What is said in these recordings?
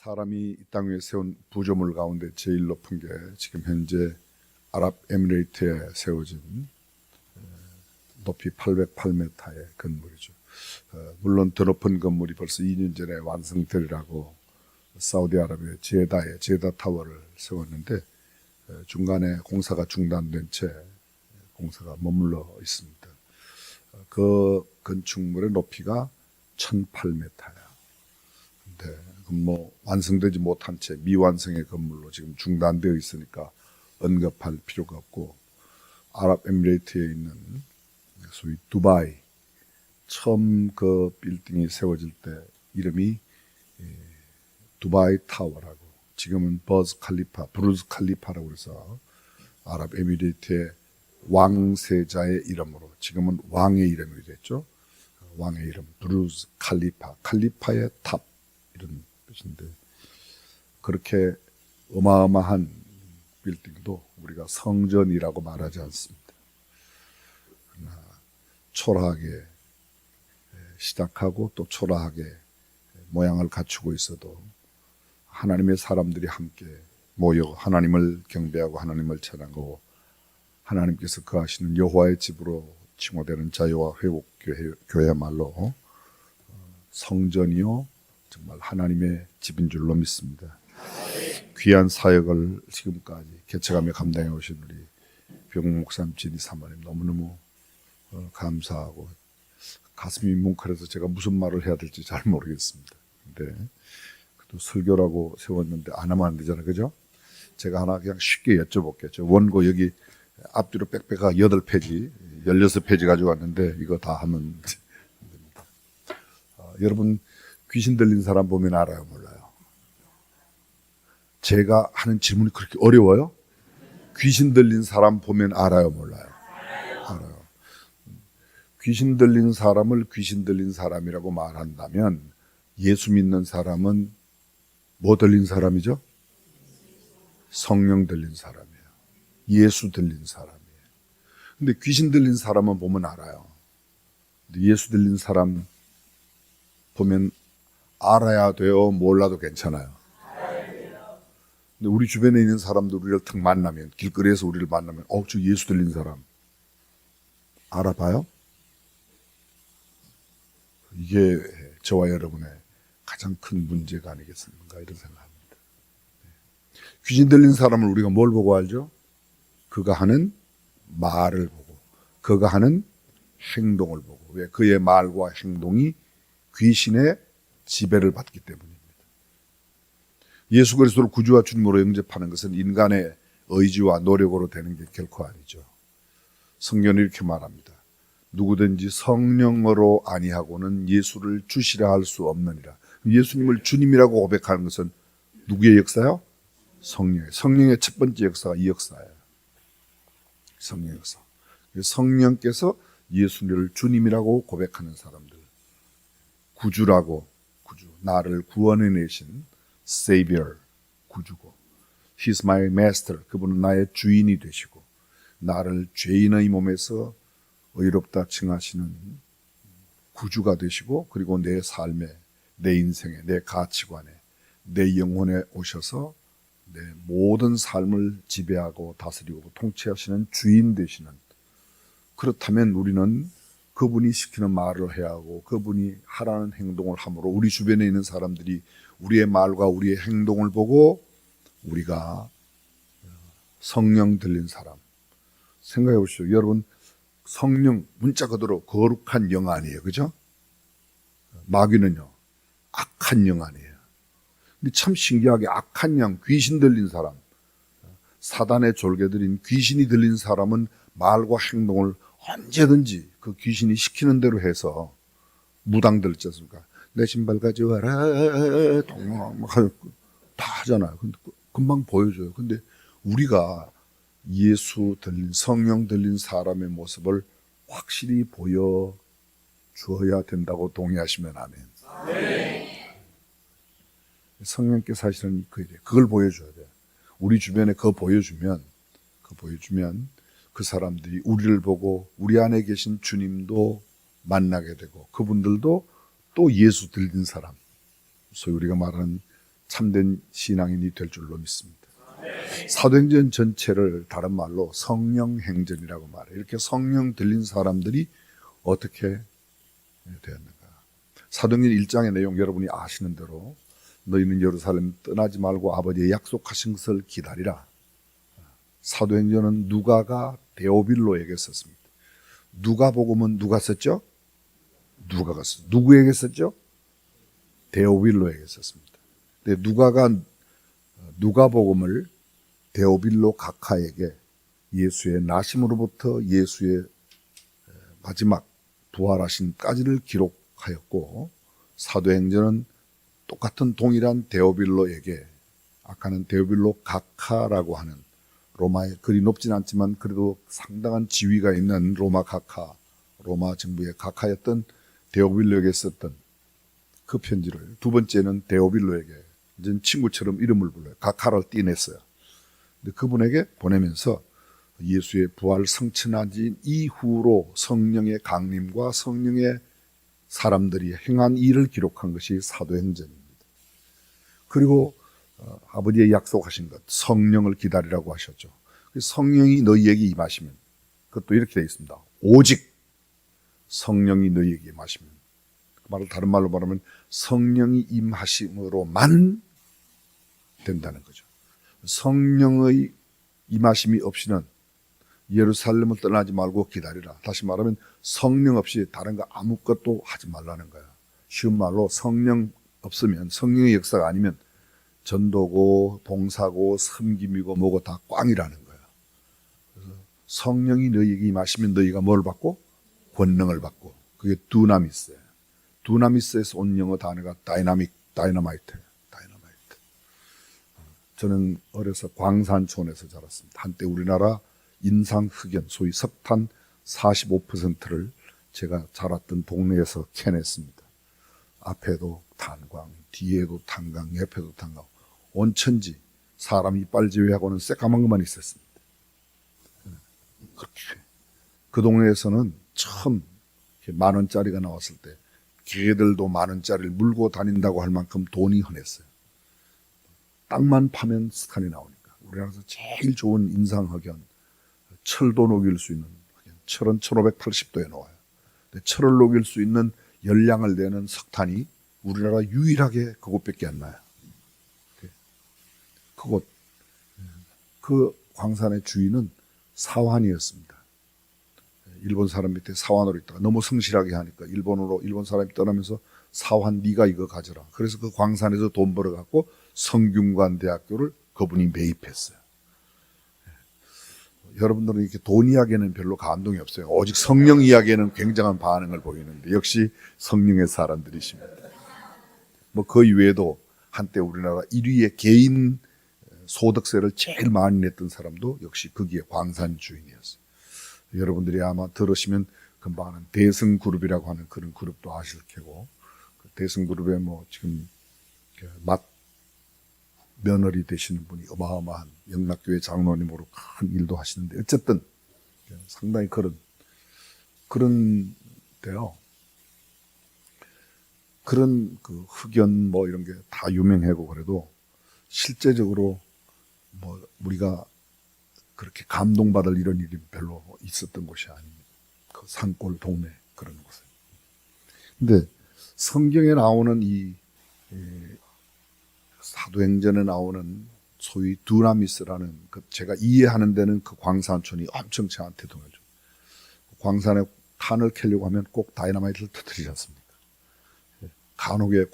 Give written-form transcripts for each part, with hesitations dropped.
사람이 이 땅 위에 세운 구조물 가운데 제일 높은 게 지금 현재 아랍에미레이트에 세워진 높이 808m의 건물이죠. 물론 더 높은 건물이 벌써 2년 전에 완성되리라고 사우디아라비아 제다 타워를 세웠는데 중간에 공사가 중단된 채 공사가 머물러 있습니다. 그 건축물의 높이가 1008m야. 근데 완성되지 못한 채 미완성의 건물로 지금 중단되어 있으니까 언급할 필요가 없고, 아랍에미레이트에 있는 소위 두바이, 처음 그 빌딩이 세워질 때 이름이 두바이 타워라고, 지금은 브루즈 칼리파라고 해서 아랍에미레이트의 왕세자의 이름으로 지금은 왕의 이름이 됐죠. 왕의 이름 브루즈 칼리파의 탑, 이런 뜻인데, 그렇게 어마어마한 빌딩도 우리가 성전이라고 말하지 않습니다. 그러나 초라하게 시작하고 또 초라하게 모양을 갖추고 있어도 하나님의 사람들이 함께 모여 하나님을 경배하고 하나님을 찬양하고 하나님께서 거하시는 여호와의 집으로 칭호되는 자유와 회복 교회야말로 성전이요 정말 하나님의 집인 줄로 믿습니다. 귀한 사역을 지금까지 개척하며 감당해 오신 우리 병 목사님, 진희 사모님 너무너무 감사하고 가슴이 뭉클해서 제가 무슨 말을 해야 될지 잘 모르겠습니다. 근데 또 설교라고 세웠는데 안 하면 안 되잖아요, 그죠? 제가 하나 그냥 쉽게 여쭤볼게요. 원고 여기 앞뒤로 빽빽하가 8페이지, 16페이지 가지고 왔는데 이거 다 하면 됩니다. 여러분 귀신 들린 사람 보면 알아요, 몰라요? 제가 하는 질문이 그렇게 어려워요? 귀신 들린 사람 보면 알아요, 몰라요? 알아요. 귀신 들린 사람을 귀신 들린 사람이라고 말한다면 예수 믿는 사람은 뭐 들린 사람이죠? 성령 들린 사람이에요. 예수 들린 사람이에요. 근데 귀신 들린 사람은 보면 알아요. 근데 예수 들린 사람 보면 알아야 돼요? 몰라도 괜찮아요? 근데 우리 주변에 있는 사람들 우리를 탁 만나면, 길거리에서 우리를 만나면 저 예수 들린 사람 알아봐요? 이게 저와 여러분의 가장 큰 문제가 아니겠습니까? 이런 생각합니다. 귀신 들린 사람을 우리가 뭘 보고 알죠? 그가 하는 말을 보고, 그가 하는 행동을 보고. 왜? 그의 말과 행동이 귀신의 지배를 받기 때문입니다. 예수 그리스도를 구주와 주님으로 영접하는 것은 인간의 의지와 노력으로 되는 게 결코 아니죠. 성경은 이렇게 말합니다. 누구든지 성령으로 아니하고는 예수를 주시라 할 수 없느니라. 예수님을 주님이라고 고백하는 것은 누구의 역사요? 성령의 첫 번째 역사가 이 역사예요. 성령 역사. 성령께서 예수님을 주님이라고 고백하는 사람들, 구주, 나를 구원해내신 Savior, 구주고, He's my master, 그분은 나의 주인이 되시고 나를 죄인의 몸에서 의롭다 칭하시는 구주가 되시고, 그리고 내 삶에, 내 인생에, 내 가치관에, 내 영혼에 오셔서 내 모든 삶을 지배하고 다스리고 통치하시는 주인 되시는, 그렇다면 우리는 그분이 시키는 말을 해야 하고 그분이 하라는 행동을 함으로 우리 주변에 있는 사람들이 우리의 말과 우리의 행동을 보고 우리가 성령 들린 사람, 생각해 보시죠. 여러분, 성령 문자 그대로 거룩한 영 아니에요, 그죠? 마귀는요 악한 영 아니에요. 근데 참 신기하게 악한 영, 귀신 들린 사람, 사단의 졸개들인 귀신이 들린 사람은 말과 행동을 언제든지 그 귀신이 시키는 대로 해서 무당 들지 않습니까? 내 신발 가져와라, 다 하잖아요. 근데 금방 보여줘요. 근데 우리가 예수 들린, 성령 들린 사람의 모습을 확실히 보여주어야 된다고 동의하시면 아멘. 네. 성령께서 사실은 그걸 보여줘야 돼요. 우리 주변에 그거 보여주면 그 사람들이 우리를 보고 우리 안에 계신 주님도 만나게 되고, 그분들도 또 예수 들린 사람, 소위 우리가 말하는 참된 신앙인이 될 줄로 믿습니다. 사도행전 전체를 다른 말로 성령 행전이라고 말해요. 이렇게 성령 들린 사람들이 어떻게 되었는가. 사도행전 1장의 내용 여러분이 아시는 대로 너희는 예루살렘 떠나지 말고 아버지의 약속하신 것을 기다리라. 사도행전은 누가가 데오빌로에게 썼습니다. 누가복음은 누가 썼죠? 누가가 썼죠. 누구에게 썼죠? 데오빌로에게 썼습니다. 근데 누가가 누가복음을 데오빌로 각하에게 예수의 나심으로부터 예수의 마지막 부활하심까지를 기록하였고, 사도행전은 똑같은 동일한 데오빌로에게, 아까는 데오빌로 각하라고 하는 로마의 그리 높진 않지만 그래도 상당한 지위가 있는 로마 각하, 로마 정부의 각하였던 데오빌로에게 썼던 그 편지를, 두 번째는 데오빌로에게, 이제 친구처럼 이름을 불러요. 각하를 띄냈어요. 근데 그분에게 보내면서 예수의 부활 성천하신 이후로 성령의 강림과 성령의 사람들이 행한 일을 기록한 것이 사도행전입니다. 그리고 아버지의 약속하신 것, 성령을 기다리라고 하셨죠. 성령이 너희에게 임하시면, 그것도 이렇게 되어 있습니다. 오직 성령이 너희에게 임하시면, 말을 다른 말로 말하면 성령이 임하심으로만 된다는 거죠. 성령의 임하심이 없이는 예루살렘을 떠나지 말고 기다리라. 다시 말하면 성령 없이 다른 거 아무것도 하지 말라는 거야. 쉬운 말로 성령 없으면, 성령의 역사가 아니면 전도고 봉사고 섬김이고 뭐고 다 꽝이라는 거야. 그래서 성령이 너희에게 임하시면 너희가 뭘 받고? 권능을 받고. 그게 두나미스예요. 두나미스에서 온 영어 단어가 다이너마이트. 저는 어려서 광산촌에서 자랐습니다. 한때 우리나라 인상 흑연, 소위 석탄 45%를 제가 자랐던 동네에서 캐냈습니다. 앞에도 탄광, 뒤에도 탄광, 옆에도 탄광, 온천지, 사람 이빨 제외하고는 새까만 것만 있었습니다. 그렇게 그 동네에서는 처음 10,000원짜리가 나왔을 때 개들도 10,000원짜리를 물고 다닌다고 할 만큼 돈이 흔했어요. 땅만 파면 스칸이 나오니까. 우리나라에서 제일 좋은 인상흑연, 철도 녹일 수 있는 흑연, 철은 1580도에 나와요. 철을 녹일 수 있는 열량을 내는 석탄이 우리나라 유일하게 그곳밖에 안 나요. 그곳, 그 광산의 주인은 사환이었습니다. 일본 사람 밑에 사환으로 있다가 너무 성실하게 하니까 일본 사람이 떠나면서 사환 네가 이거 가져라. 그래서 그 광산에서 돈 벌어갖고 성균관 대학교를 그분이 매입했어요. 여러분들은 이렇게 돈 이야기에는 별로 감동이 없어요. 오직 성령 이야기에는 굉장한 반응을 보이는데 역시 성령의 사람들이십니다. 뭐 그 이외에도 한때 우리나라 1위의 개인 소득세를 제일 많이 냈던 사람도 역시 거기에 광산 주인이었어요. 여러분들이 아마 들으시면 금방 아는 대승그룹이라고 하는 그런 그룹도 아실 테고, 그 대승그룹에 뭐 지금 맛 며느리 되시는 분이 어마어마한 영락교회 장로님으로 큰 일도 하시는데, 어쨌든 상당히 그런 데요. 그런 그 흑연 뭐 이런 게 다 유명하고 그래도 실제적으로 뭐 우리가 그렇게 감동받을 이런 일이 별로 있었던 곳이 아닙니다. 그 산골 동네 그런 곳에. 근데 성경에 나오는 이 사도행전에 나오는 소위 두나미스라는 그 제가 이해하는 데는 그 광산촌이 엄청 저한테 도움을 줘. 광산에 탄을 캐려고 하면 꼭 다이너마이트를 터뜨리지 않습니까? 간혹의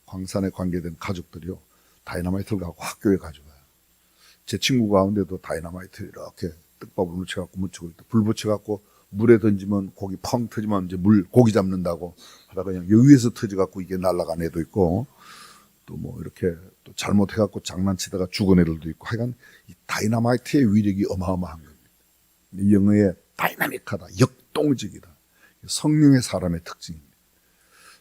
광산에 관계된 가족들이요, 다이너마이트를 갖고 학교에 가져가요. 제 친구 가운데도 다이너마이트 이렇게 떡밥을 묻혀갖고 묻히고 있다. 불 붙여갖고 물에 던지면 고기 펑 터지면 이제 고기 잡는다고 하다가 그냥 여기 위에서 터져갖고 이게 날아간 애도 있고, 또 뭐 이렇게 또 잘못해갖고 장난치다가 죽은 애들도 있고, 하여간 이 다이너마이트의 위력이 어마어마한 겁니다. 영어에 다이나믹하다, 역동적이다. 성령의 사람의 특징입니다.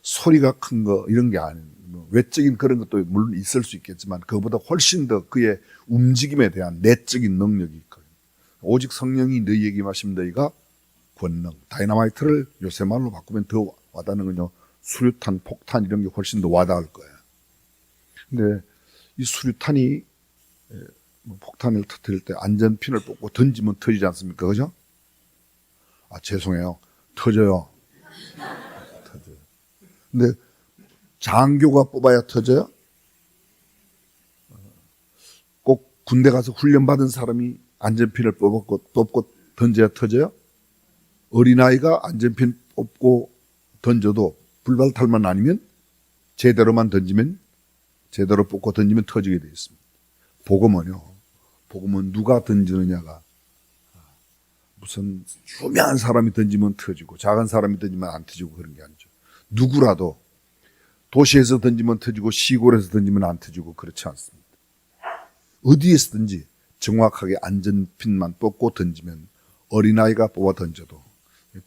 소리가 큰 거 이런 게 아닌, 뭐 외적인 그런 것도 물론 있을 수 있겠지만 그보다 훨씬 더 그의 움직임에 대한 내적인 능력이 있거든요. 오직 성령이 너희에게 임하시면 너희가 권능, 다이너마이트를 요새 말로 바꾸면 더 와닿는 건요, 수류탄, 폭탄 이런 게 훨씬 더 와닿을 거예요. 근데 이 수류탄이 폭탄을 터뜨릴 때 안전핀을 뽑고 던지면 터지지 않습니까? 그죠? 아, 죄송해요. 터져요. 터져요. 근데 장교가 뽑아야 터져요? 꼭 군대 가서 훈련받은 사람이 안전핀을 뽑고 던져야 터져요? 어린아이가 안전핀 뽑고 던져도 불발탈만 아니면 제대로만 던지면, 제대로 뽑고 던지면 터지게 되어 있습니다. 복음은요, 복음은 누가 던지느냐가, 무슨 유명한 사람이 던지면 터지고 작은 사람이 던지면 안 터지고 그런 게 아니죠. 누구라도 도시에서 던지면 터지고 시골에서 던지면 안 터지고 그렇지 않습니다. 어디에서든지 정확하게 안전핀만 뽑고 던지면 어린아이가 뽑아 던져도,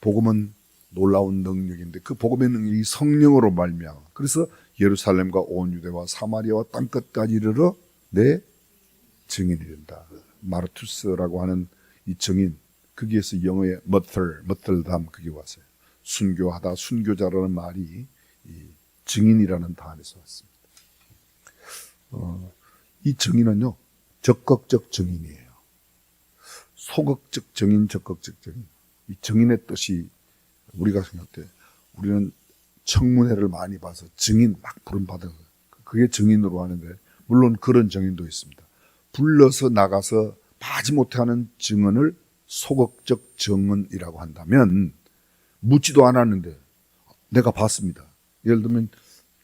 복음은 놀라운 능력인데 그 복음의 능력이 성령으로 말미암아, 그래서 예루살렘과 온 유대와 사마리아와 땅끝까지 이르러 내 증인이 된다. 마르투스라고 하는 이 증인, 거기에서 영어의 머틀담 그게 왔어요. 순교하다, 순교자라는 말이 이 증인이라는 단에서 왔습니다. 이 증인은요, 적극적 증인이에요. 소극적 증인, 적극적 증인. 이 증인의 뜻이 우리가 생각할 때 우리는 청문회를 많이 봐서 증인 막 부름받은 거예요. 그게 증인으로 하는데, 물론 그런 증인도 있습니다. 불러서 나가서 파지 못하는 증언을 소극적 증언이라고 한다면, 묻지도 않았는데 내가 봤습니다. 예를 들면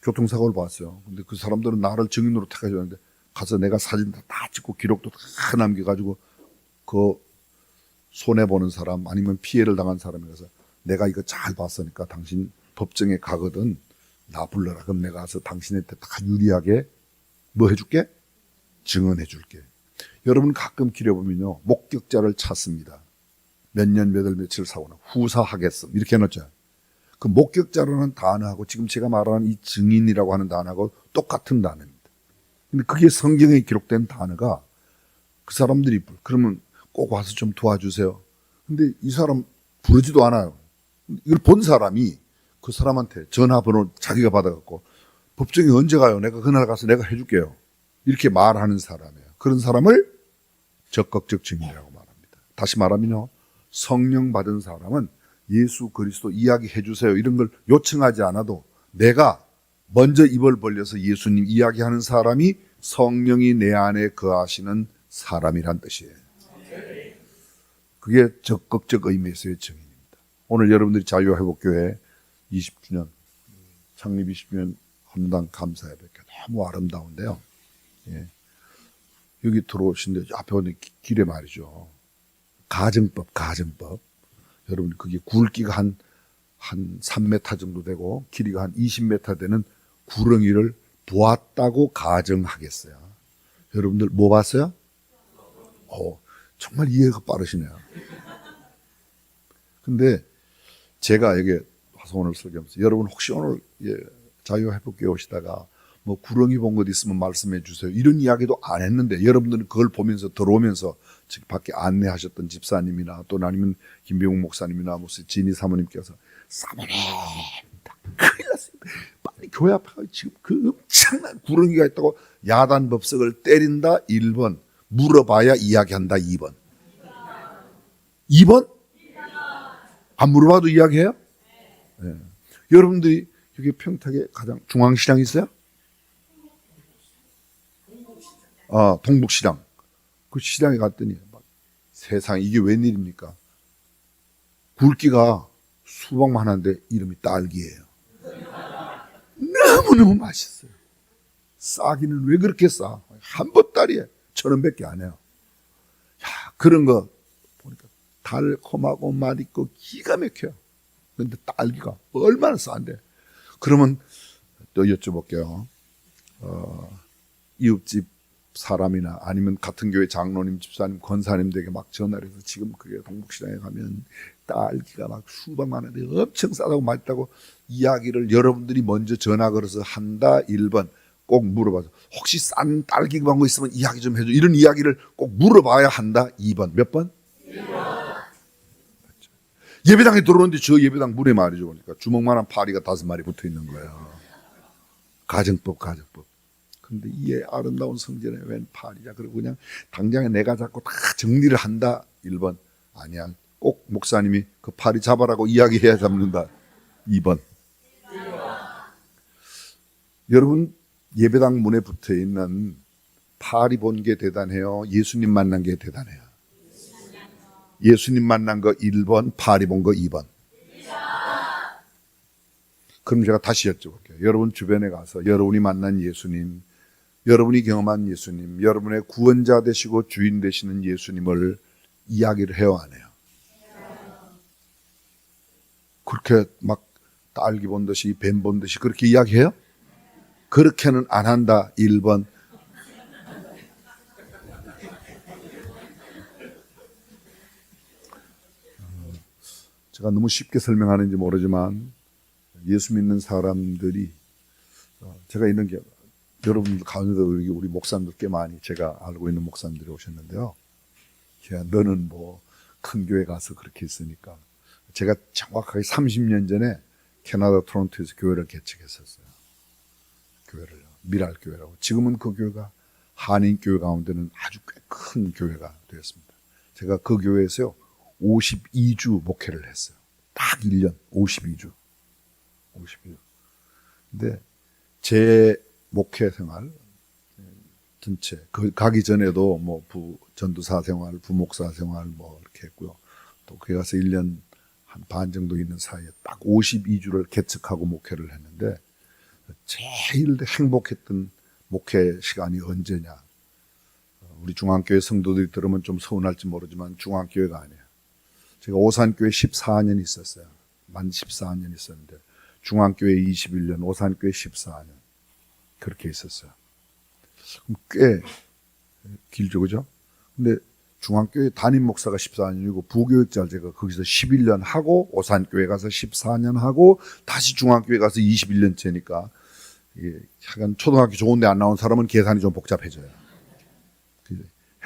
교통사고를 봤어요. 근데 그 사람들은 나를 증인으로 택해줬는데 가서 내가 사진 다 찍고 기록도 다 남겨가지고 그 손해보는 사람 아니면 피해를 당한 사람이 가서 내가 이거 잘 봤으니까 당신 법정에 가거든 나 불러라. 그럼 내가 가서 당신한테 다 유리하게 뭐 해줄게? 증언해줄게. 여러분 가끔 길에 보면요, 목격자를 찾습니다. 몇 년 몇 월 며칠 사고나 후사하겠음 이렇게 해놓죠. 그 목격자라는 단어하고 지금 제가 말하는 이 증인이라고 하는 단어하고 똑같은 단어입니다. 근데 그게 성경에 기록된 단어가, 그 사람들이 그러면 꼭 와서 좀 도와주세요. 근데 이 사람 부르지도 않아요. 이걸 본 사람이 그 사람한테 전화번호 자기가 받아갖고 법정에 언제 가요? 내가 그날 가서 내가 해줄게요. 이렇게 말하는 사람이에요. 그런 사람을 적극적 증인이라고 말합니다. 다시 말하면요, 성령 받은 사람은 예수 그리스도 이야기해 주세요 이런 걸 요청하지 않아도 내가 먼저 입을 벌려서 예수님 이야기하는 사람이 성령이 내 안에 거하시는 사람이란 뜻이에요. 그게 적극적 의미에서의 증인입니다. 오늘 여러분들이 자유회복교회 20주년 창립 20주년 헌당 감사예배 너무 아름다운데요. 예. 여기 들어오신데 앞에 오는 길에 말이죠, 가정법. 여러분 그게 굵기가 한 3m 정도 되고 길이가 한 20m 되는 구렁이를 보았다고 가정하겠어요. 여러분들 뭐 봤어요? 정말 이해가 빠르시네요. 근데 제가 여기 와서 오늘 설교하면서 여러분 혹시 오늘 자유회복교회 오시다가 뭐 구렁이 본 것 있으면 말씀해 주세요 이런 이야기도 안 했는데, 여러분들은 그걸 보면서 들어오면서 즉 밖에 안내하셨던 집사님이나 또는 아니면 김병욱 목사님이나 무슨 진희 사모님께서 사모님 큰일 났습니다. 빨리 교회 앞에 지금 그 엄청난 구렁이가 있다고 야단법석을 때린다 1번, 물어봐야 이야기한다 2번. 2번? 안 물어봐도 이야기해요? 네. 여러분들이 여기 평택에 가장 중앙시장 있어요? 동북시장. 그 시장에 갔더니 세상에 이게 웬일입니까? 굵기가 수박만 한데 이름이 딸기예요. 너무너무 맛있어요. 싸기는 왜 그렇게 싸? 한 보따리에 1,000원밖에 안 해요. 야, 그런 거 보니까 달콤하고 맛있고 기가 막혀요. 근데 딸기가 얼마나 싼데? 그러면 또 여쭤볼게요. 이웃집 사람이나 아니면 같은 교회 장로님, 집사님, 권사님들에게 막 전화를 해서 지금 그게 동북시장에 가면 딸기가 막 수박만 하는데 엄청 싸다고 맛있다고 이야기를 여러분들이 먼저 전화 걸어서 한다 1번, 꼭 물어봐서 혹시 싼 딸기 광고 있으면 이야기 좀 해줘 이런 이야기를 꼭 물어봐야 한다 2번. 몇 번? 1번. 예배당에 들어오는데 저 예배당 물에 말이죠, 보니까 주먹만한 파리가 5마리 붙어 있는 거예요. 가정법. 그런데 이 아름다운 성전에 웬 파리냐. 그리고 그냥 당장에 내가 잡고 다 정리를 한다. 1번. 아니야. 꼭 목사님이 그 파리 잡아라고 이야기해야 잡는다. 2번. 여러분 예배당 문에 붙어 있는 파리 본 게 대단해요? 예수님 만난 게 대단해요? 예수님 만난 거 1번, 파리 본 거 2번. 그럼 제가 다시 여쭤볼게요. 여러분 주변에 가서 여러분이 만난 예수님, 여러분이 경험한 예수님, 여러분의 구원자 되시고 주인 되시는 예수님을 이야기를 해요, 안 해요? 그렇게 막 딸기 본 듯이 뱀 본 듯이 그렇게 이야기해요? 그렇게는 안 한다. 1번. 제가 너무 쉽게 설명하는지 모르지만 예수 믿는 사람들이 제가 있는 게 여러분들 가운데도 우리 목사님들 꽤 많이 제가 알고 있는 목사님들이 오셨는데요. 야, 너는 뭐 큰 교회 가서 그렇게 있으니까 제가 정확하게 30년 전에 캐나다 토론토에서 교회를 개척했었어요. 교회를 미랄 교회라고. 지금은 그 교회가 한인 교회 가운데는 아주 꽤 큰 교회가 되었습니다. 제가 그 교회에서요 52주 목회를 했어요. 딱 1년 52주. 근데 제 목회 생활 전체 가기 전에도 뭐 전도사 생활, 부목사 생활 뭐 이렇게 했고요. 또 거기 가서 1년 한 반 정도 있는 사이에 딱 52주를 개척하고 목회를 했는데 제일 행복했던 목회 시간이 언제냐? 우리 중앙교회 성도들이 들으면 좀 서운할지 모르지만 중앙교회가 아니에요. 제가 오산교회 14년 있었어요. 만 14년 있었는데 중앙교회 21년, 오산교회 14년 그렇게 있었어요. 꽤 길죠, 그죠? 근데 중앙교회 담임 목사가 14년이고 부교육자 제가 거기서 11년 하고 오산교회 가서 14년 하고 다시 중앙교회 가서 21년째니까 이게 약간 초등학교 좋은 데 안 나온 사람은 계산이 좀 복잡해져요.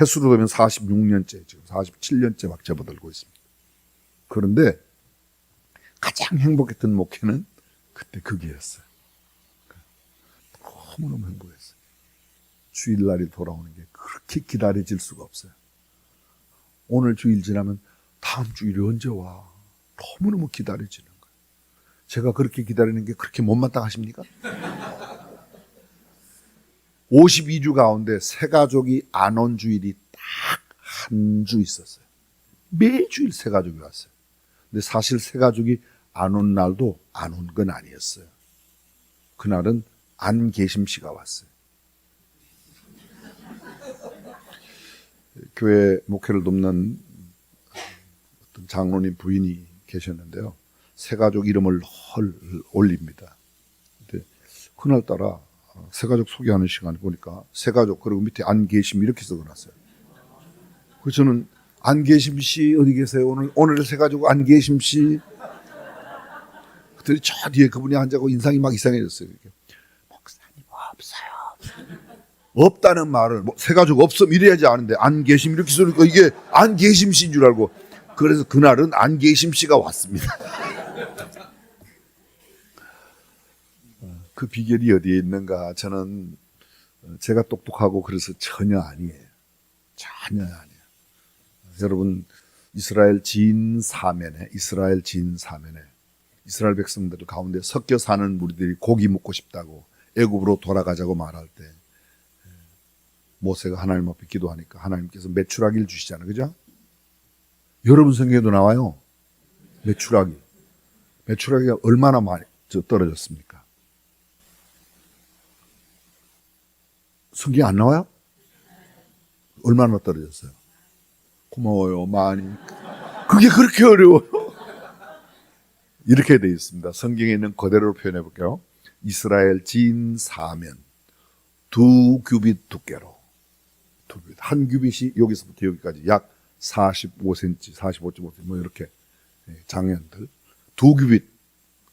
횟수로 되면 46년째, 지금 47년째 막 접어들고 있습니다. 그런데 가장 행복했던 목회는 그때 그게였어요. 너무너무 행복했어요. 주일날이 돌아오는 게 그렇게 기다려질 수가 없어요. 오늘 주일 지나면 다음 주일이 언제 와? 너무너무 기다려지는 거예요. 제가 그렇게 기다리는 게 그렇게 못마땅하십니까? 52주 가운데 새 가족이 안 온 주일이 딱 한 주 있었어요. 매주일 새 가족이 왔어요. 근데 사실 새 가족이 안 온 날도 안 온 건 아니었어요. 그날은 안계심 씨가 왔어요. 교회 목회를 돕는 어떤 장로님 부인이 계셨는데요. 새 가족 이름을 올립니다. 근데 그날따라 새 가족 소개하는 시간을 보니까 새 가족 그리고 밑에 안계심 이렇게 써놨어요. 그래서 저는 안계심 씨 어디 계세요? 오늘 새 가족 안계심 씨. 그랬더니 저 뒤에 그분이 앉아고 인상이 막 이상해졌어요. 이렇게. 목사님 없어요. 없다는 말을 새 가족 없음 이래야지 아는데 안계심 이렇게 써니까 이게 안계심 씨인 줄 알고 그래서 그날은 안계심 씨가 왔습니다. 그 비결이 어디에 있는가? 저는 제가 똑똑하고 그래서 전혀 아니에요. 전혀 아니에요. 여러분 이스라엘 진 사면에 이스라엘 백성들 가운데 섞여 사는 무리들이 고기 먹고 싶다고 애굽으로 돌아가자고 말할 때 모세가 하나님 앞에 기도하니까 하나님께서 메추라기를 주시잖아요. 그죠? 여러분 성경에도 나와요. 메추라기가 얼마나 많이 떨어졌습니까? 성경에 안 나와요? 얼마나 떨어졌어요? 고마워요. 많이. 그게 그렇게 어려워요? 이렇게 되어 있습니다. 성경에 있는 그대로 표현해 볼게요. 이스라엘 진 사면 2규빗 두께로 한 규빗이 여기서부터 여기까지 약 45cm, 45.5cm 뭐 이렇게 장면들 2규빗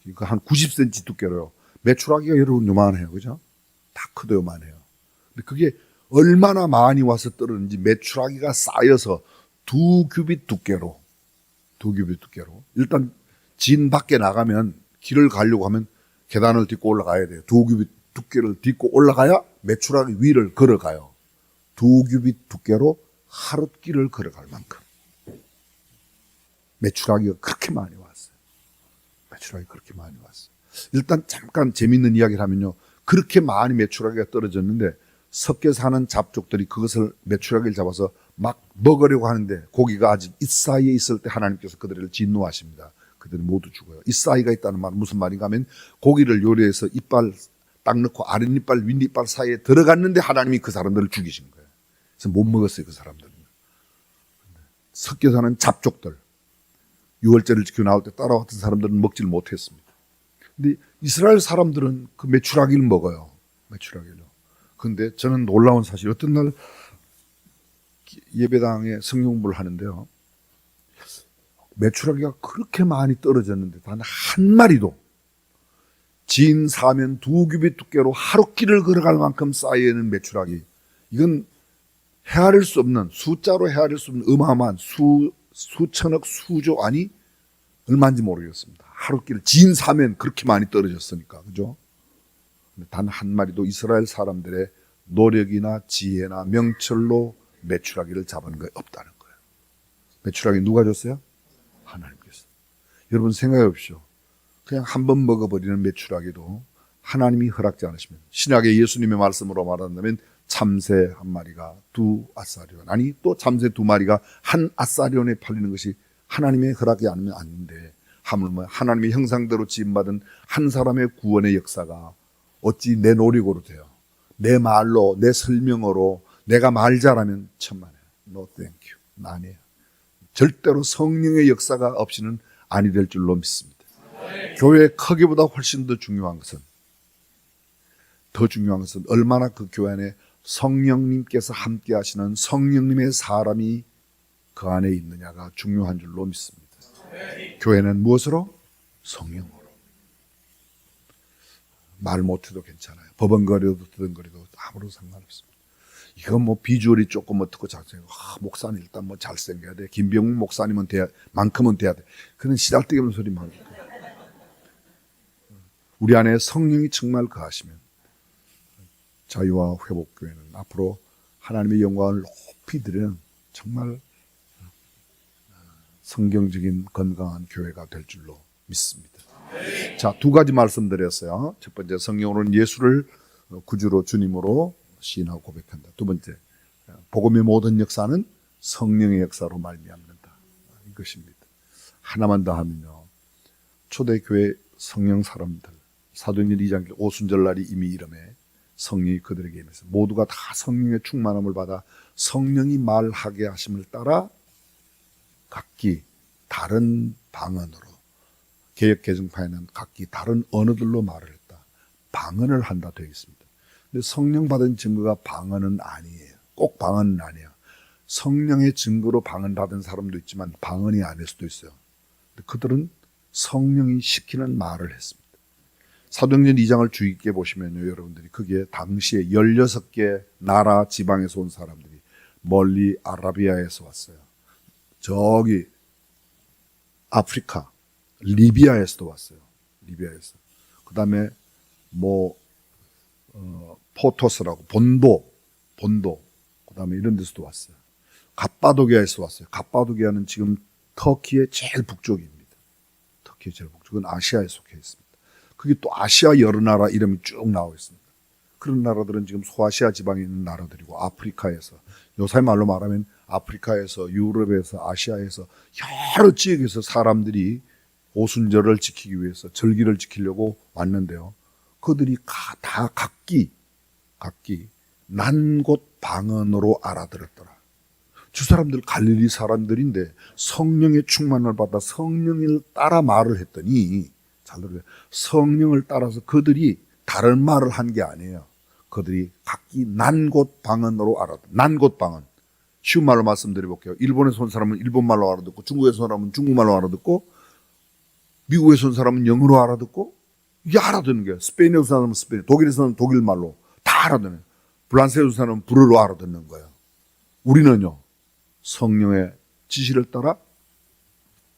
그러니까 한 90cm 두께로요. 메추라기가 여러분 요만해요. 그죠? 다 크도 요만해요. 근데 그게 얼마나 많이 와서 떨어졌는지 메추라기가 쌓여서 2규빗 두께로 일단 진 밖에 나가면 길을 가려고 하면 계단을 딛고 올라가야 돼요. 2규빗 두께를 딛고 올라가야 메추라기 위를 걸어가요. 2규빗 두께로 하룻길을 걸어갈 만큼. 메추라기가 그렇게 많이 왔어요. 메추라기 그렇게 많이 왔어요. 일단 잠깐 재밌는 이야기를 하면요. 그렇게 많이 메추라기가 떨어졌는데 섞여 사는 잡족들이 그것을 메추라기를 잡아서 막 먹으려고 하는데 고기가 아직 이 사이에 있을 때 하나님께서 그들을 진노하십니다. 그들이 모두 죽어요. 이 사이가 있다는 말은 무슨 말인가 하면 고기를 요리해서 이빨 딱 넣고 아랫이빨 윗이빨 사이에 들어갔는데 하나님이 그 사람들을 죽이신 거예요. 그래서 못 먹었어요. 그 사람들은. 섞여 사는 잡족들. 유월절을 지켜 나올 때 따라왔던 사람들은 먹지를 못했습니다. 근데 이스라엘 사람들은 그 메추라기를 먹어요. 메추라기를. 근데 저는 놀라운 사실, 어떤 날 예배당에 성령부를 하는데요. 메추라기가 그렇게 많이 떨어졌는데 단 한 마리도 진 사면 2규빗 두께로 하룻길을 걸어갈 만큼 쌓여있는 메추라기. 이건 헤아릴 수 없는, 숫자로 헤아릴 수 없는 어마어마한 수천억 수조 아니 얼마인지 모르겠습니다. 하룻길을 진 사면 그렇게 많이 떨어졌으니까. 그죠? 단 한 마리도 이스라엘 사람들의 노력이나 지혜나 명철로 메추라기를 잡은 거 없다는 거예요. 메추라기 누가 줬어요? 하나님께서. 여러분 생각해 보십시오. 그냥 한 번 먹어버리는 메추라기도 하나님이 허락지 않으시면, 신약의 예수님의 말씀으로 말한다면 참새 한 마리가 2아사리온, 아니 또 참새 2마리가 1아사리온에 팔리는 것이 하나님의 허락이 아니면 안 되는데, 하물며 하나님의 형상대로 지음받은 한 사람의 구원의 역사가 어찌 내 노력으로 돼요? 내 말로, 내 설명으로 내가 말 잘하면 천만에 No thank you. 아니에요. 절대로 성령의 역사가 없이는 아니 될 줄로 믿습니다. 교회의 크기보다 훨씬 더 중요한 것은 얼마나 그 교회 안에 성령님께서 함께 하시는 성령님의 사람이 그 안에 있느냐가 중요한 줄로 믿습니다. 교회는 무엇으로? 성령으로. 말 못해도 괜찮아요. 버벅거려도 드덩거려도 아무런 상관없습니다. 이건 뭐 비주얼이 조금 어떻고 잘생겨. 목사님 일단 뭐 잘생겨야 돼. 김병욱 목사님은 만큼은 돼야 돼. 그는 시달되게 없는 소리 막. 우리 안에 성령이 정말 거하시면 자유와 회복교회는 앞으로 하나님의 영광을 높이 드리는 정말 성경적인 건강한 교회가 될 줄로 믿습니다. 자, 2가지 말씀드렸어요. 첫 번째, 성령으로는 예수를 구주로 주님으로 시인하고 고백한다. 두 번째, 복음의 모든 역사는 성령의 역사로 말미암는다. 이것입니다. 하나만 더 하면요, 초대교회 성령 사람들, 사도행전 2장 오순절날이 이미 이름에 성령이 그들에게 임해서 모두가 다 성령의 충만함을 받아 성령이 말하게 하심을 따라 각기 다른 방언으로, 개역 개정판에는 각기 다른 언어들로 말을 했다. 방언을 한다 되어 있습니다. 근데 성령 받은 증거가 방언은 아니에요. 꼭 방언은 아니에요. 성령의 증거로 방언 받은 사람도 있지만 방언이 아닐 수도 있어요. 근데 그들은 성령이 시키는 말을 했습니다. 사도행전 2장을 주의 깊게 보시면요, 여러분들이 그게 당시에 16개 나라 지방에서 온 사람들이 멀리 아라비아에서 왔어요. 저기 아프리카 리비아에서도 왔어요. 리비아에서. 그 다음에 포토스라고 본도, 그 다음에 이런 데서도 왔어요. 갑바도기아에서 왔어요. 갑바도기아는 지금 터키의 제일 북쪽입니다. 터키의 제일 북쪽은 아시아에 속해 있습니다. 그게 또 아시아 여러 나라 이름이 쭉 나오고 있습니다. 그런 나라들은 지금 소아시아 지방에 있는 나라들이고, 아프리카에서, 요새 말로 말하면 아프리카에서, 유럽에서, 아시아에서 여러 지역에서 사람들이 오순절을 지키기 위해서 절기를 지키려고 왔는데요. 그들이 다 각기 난 곳 방언으로 알아들었더라. 주 사람들 갈릴리 사람들인데 성령의 충만을 받아 성령을 따라 말을 했더니, 잘 들어요. 성령을 따라서 그들이 다른 말을 한 게 아니에요. 그들이 각기 난 곳 방언으로 알아듣. 난 곳 방언. 쉬운 말로 말씀드려볼게요. 일본에서 온 사람은 일본말로 알아듣고, 중국에서 온 사람은 중국말로 알아듣고, 미국에서 온 사람은 영어로 알아듣고, 이게 알아듣는 거예요. 스페인에서 온 사람은 스페인, 독일에서 온 독일말로 다 알아듣는 거예요. 프랑스에서 온 사람은 불어로 알아듣는 거예요. 우리는요, 성령의 지시를 따라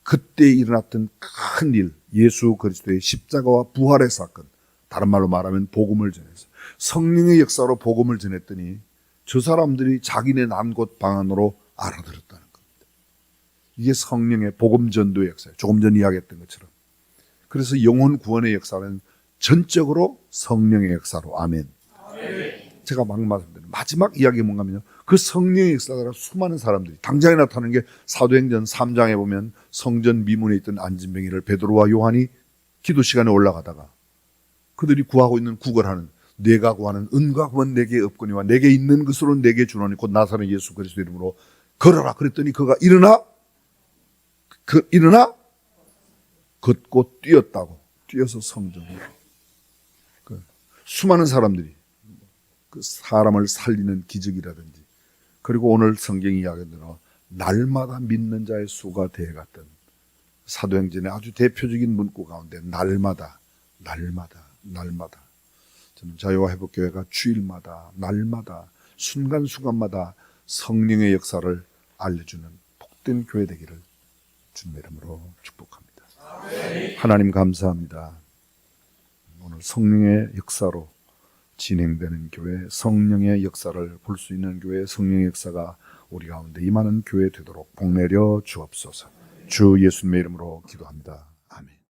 그때 일어났던 큰 일, 예수 그리스도의 십자가와 부활의 사건, 다른 말로 말하면 복음을 전해서 성령의 역사로 복음을 전했더니 저 사람들이 자기네 난 곳 방안으로 알아들었다는 겁니다. 이게 성령의 복음 전도의 역사예요. 조금 전 이야기했던 것처럼. 그래서 영혼 구원의 역사는 전적으로 성령의 역사로. 아멘. 제가 막 말씀드린 마지막 이야기 뭔가면요, 그 성령의 역사가 수많은 사람들이 당장에 나타나는 게 사도행전 3장에 보면 성전 미문에 있던 안진뱅이를 베드로와 요한이 기도 시간에 올라가다가 그들이 구하고 있는 구걸하는, 내가 구하는 은과 금은 내게 없거니와 내게 있는 것으로 내게 주노니 곧 나사렛 예수 그리스도 이름으로 걸어라 그랬더니 그가 일어나 걷고 뛰었다고. 뛰어서 성전으로. 수많은 사람들이 그 사람을 살리는 기적이라든지, 그리고 오늘 성경 이야기대로 날마다 믿는 자의 수가 되어갔던 사도행전의 아주 대표적인 문구 가운데 날마다. 저는 자유와 회복교회가 주일마다, 날마다, 순간순간마다 성령의 역사를 알려주는 복된 교회 되기를 주님의 이름으로 축복합니다. 하나님 감사합니다. 오늘 성령의 역사로 진행되는 교회, 성령의 역사를 볼 수 있는 교회, 성령의 역사가 우리 가운데 임하는 교회 되도록 복 내려 주옵소서. 주 예수님의 이름으로 기도합니다.